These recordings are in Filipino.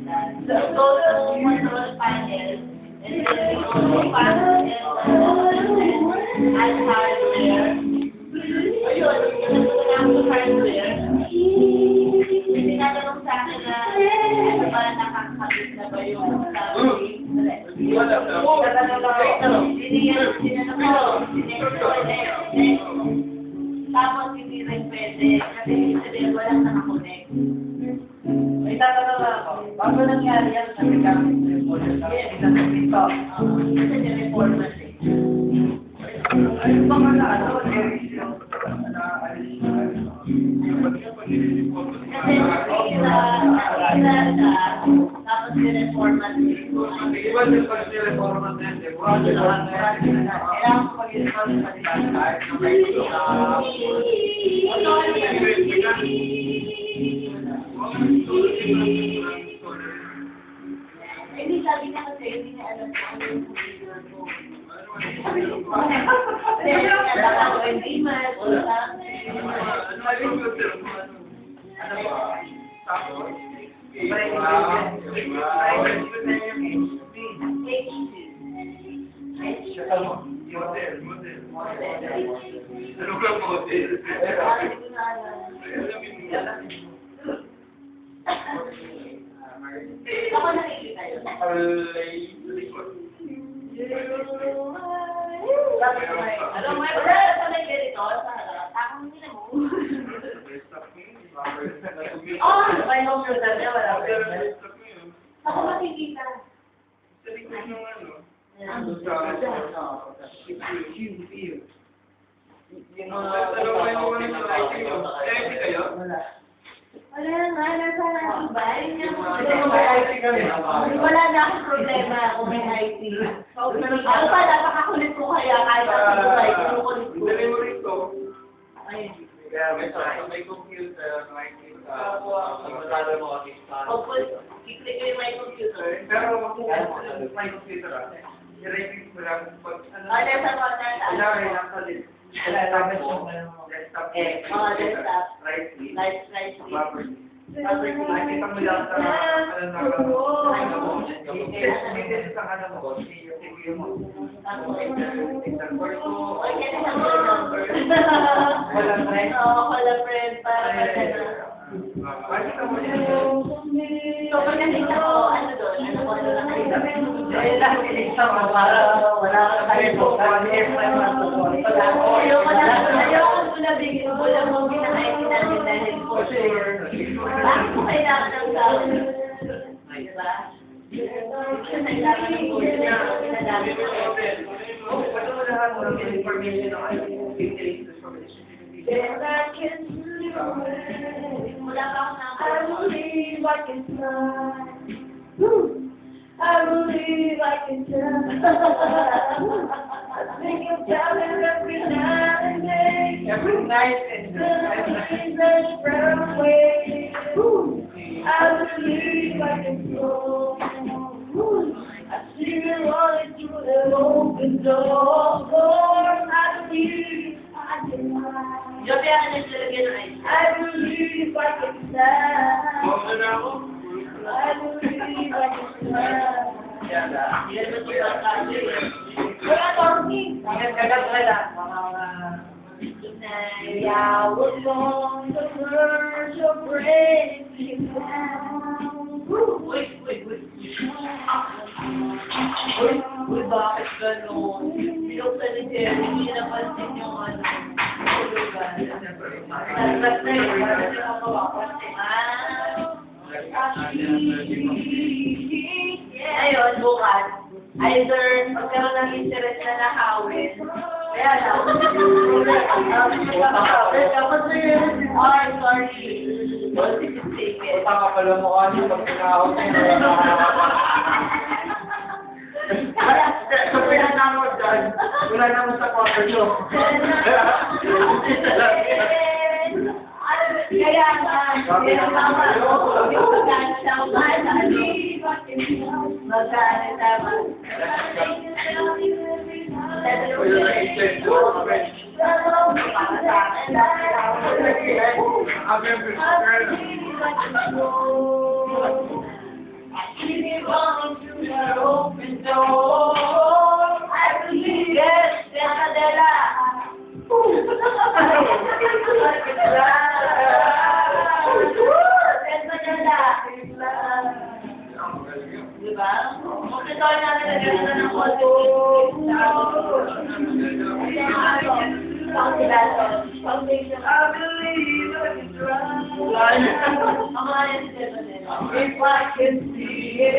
So go to control panel, and then we go to panel and add hardware. Ayun, pinag-ulang ko hardware. Tinatanong sa akin na, ano ba, nakakabit na ba yung sabi? Tapos hindi rin pwede, kasi hindi walang nakakonect. May tatanong ako, bago nangyari yan sa gamit ng reporter sa dito? Kasi nireformat eh. Ayun ba ka na ano, yung na-alis na Kasi tapos nireformat eh. Iba din pag nireformat na yan, kailangan ko mag-install sa device kahit na may Hindi sabi niya kasi, hindi niya alam kung ano yung computer ko. Kasi niya ako hindi man, wala. Ano ba? Tapos? Ako nakikita yun. Alam mo, wala sa may ganito, sa harap. Takong nila mo. Oh, may computer niya, wala. Ako makikita. Wala nga, nasa bahay niya. Wala na akong problema kung may IT. Ano pa, napakakulit ko kaya kahit ako buhay, kinukulit ko. Ayun. May computer, may I-click ko yung my computer. pero may computer i-review mo lang pag Nasa mo, nasa list. Desktop. desktop. Right click. Right. Nakita mo lang sa ano mo, yung CPU mo. Oy, kasi sa mga number. Walang friend. Oo, wala friend. Para magana. Makita mo yan. So, pag nakita ko, ano doon? Ano ko, ano nakita? Ayun lang, pinigsa mo para wala ka kayo po. Ayoko ko na bigyan mo lang mo pinakainin natin dahil po sure. Bakit mo kailangan ng sound? Diba? Kailangan ng po sure na pinagamit mo. Wala mo lahat ng information ng Wala pa ako na. I believe I can fly. I believe I can fly. I think about it every night and day. every night and The spread away. I believe I can flow. I see it rolling through the open door. Lord, I believe I can fly. Joby, ako naglalagyan ng ice. I believe I can fly. na ako. I believe I can fly. Yan na. Yan ba ito ba kasi? Wala talking. Kagat wala. Tonight I was on the verge of breaking down. Wait. Uy, bakit gano'n? Binuksan ni Jerry, hindi napansin yung ano. Ayun, bukas. Either magkaroon ng interest na nakawin. Kaya lang. Tapos sorry. Don't take it. Tama pala mo kasi pag pinahawag na wala naman sa kwarto nyo. Kaya nga, tama. Magkano siya magkano tama. Diba? Mag-tutorial natin na gano'n ng konti. Foundation. I believe I can try. Ang mga yan sila din. If I can see it,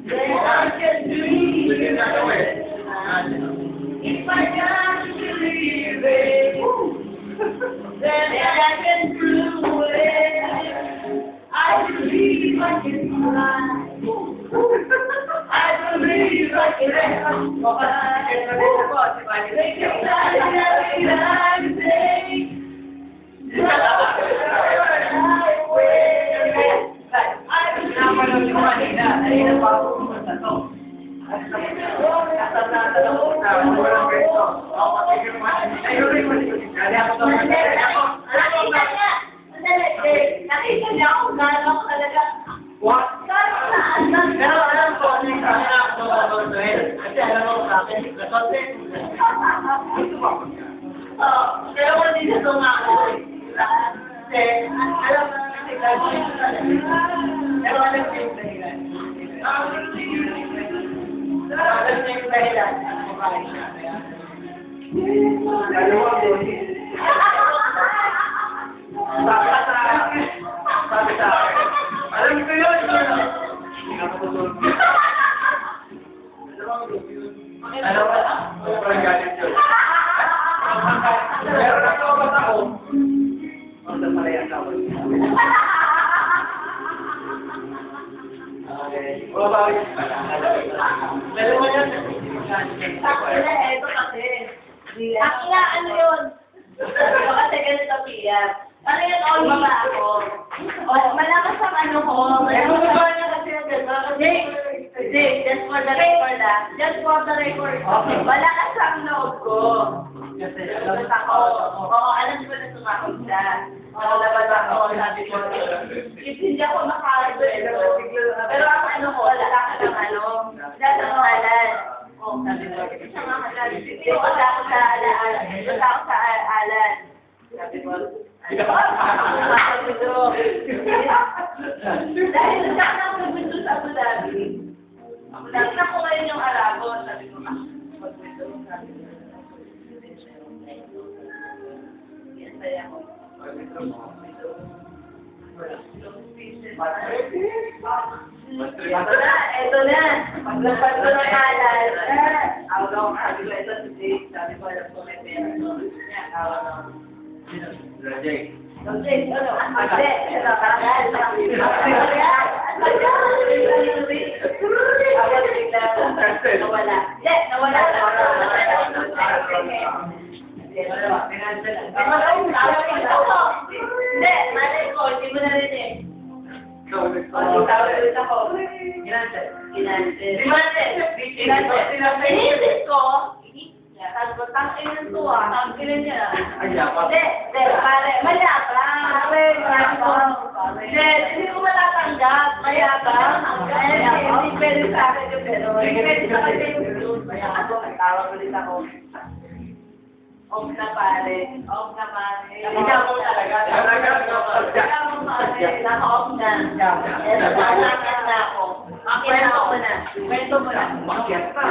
then I can dream it. If I can't believe it, then I can prove it. I believe I can fly. I believe I can fly. Nakita niya ako, gano'n ako talaga. What? Gano'n saan? Pero alam ko, ano yung kaya ako kasi alam mo sa akin, kasi gusto mo ako niya. Pero kung hindi siya tumako, kasi alam mo na nag-graduate sa pero alam ko yung dahilan. Alam ko yung dahilan. Kumakain siya. Alam mo, sabi sa akin, alam ko yun! Hindi ka matutulog. Alam mo, sobrang galit yun. Pero nagkabat ako, ang pala yan ako. Okay. Mabawit pala. Meron mo yan. Ito kasi. Akila, ano yun? Kasi ganito, Pia. Ano yun, all baba ako. Malakas ang ano ko. Ano ba niya kasi yung gano'n? Hindi, just for the record Just for the record. Okay. Malakas ang loob ko. Kasi Tapos ako, oo, alam ko na sumakot siya. Nakalabas ako, sabi ko, hindi ako makakalabas. Pero ang ano ko, wala ka ng ano, wala sa pangalan. Oh, sabi ko, isa nga kalan. Pero wala ako sa alaan. Wala ako sa alaan. Sabi ko, sabi ko, dahil sa nang nagpunto sa Abu Dhabi, nakita ko ngayon yung Arabo, sabi ko, pagpunto, sabi ko, yan saya ko. Ito na. Paglapag ko ng alal. Ako daw, sabi ko, ito si Jake. Sabi ko, alam ko may pera. Yan, ako daw. Jake. Jake, ano? Hindi. Ito, karal. Ako bigla. Nawala. Hindi, nawala. Hindi, malay ko. Hindi mo narinig. Tawag ulit ako. Ginantel. Iniisip ko. Sabi ko, tang-inan to ah. Tang-inan niya. Hindi, pare. Mayabang. Hindi ko matatanggap. Mayabang. Hindi pwede sa akin yung pero. Hindi pwede sa akin yung mayabang. Tawag ulit ako. Off na pare. Ikaw mo talaga. Naka-off na. Naka-off na ako. Kwento mo na. Makiat ka.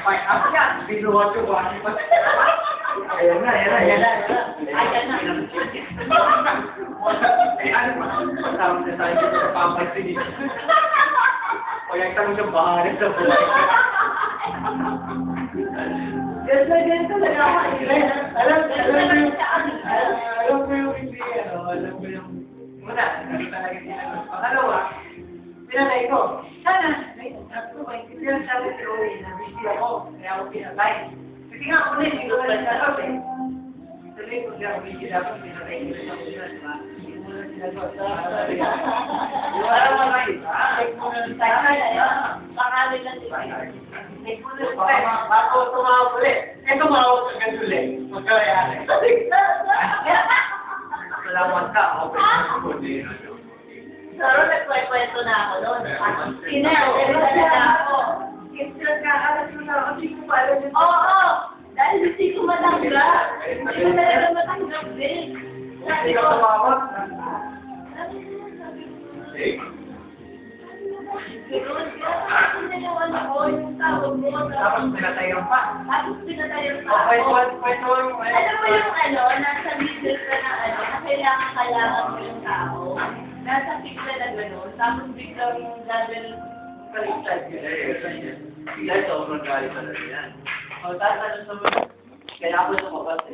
May up ka. Binuhat yung wani pa. Ayan na. Ayan na. Eh, ano pa? Tawag na tayo sa papansin. O yung tanong sa bahay sa buhay. Ganito talaga ako. Alam ko yung hindi, alam ko yung muna, hindi talaga sila. Pangalawa, pinatay ko. Sana, hindi lang sabi si Roy na busy ako, kaya ako pinatay. Kasi nga ako na hindi ko lang sabi. Sabi ko siya, busy dapat pinatay ko siya muna, diba? Hindi mo lang sinagot. Parang mga iba. Pangalan lang diba? Bago tumawag ulit. Eh, tumawag ka ganun ulit. Magkayari. Salamat ka. Okay. Pero nagkwento na ako doon. Sinasalitan na ako. Oo! Dahil hindi ko matanggap. Hindi ko talaga matanggap din. Hindi ka tumawag. Ganun, tapos na yung ano ko, yung tawag mo. Tapos pinatayo pa. Tapos pinatayo pa Okay, ako. kwento yung... Alam mo yung ano, nasa middle ka na ano, na kailangan mo yung tao. Nasa picture na gano'n, tapos biglang gagawin baliktad yun. Yan, sobrang galing talaga yan. O, tapos ano sa mga... Kaya ako lumabas eh.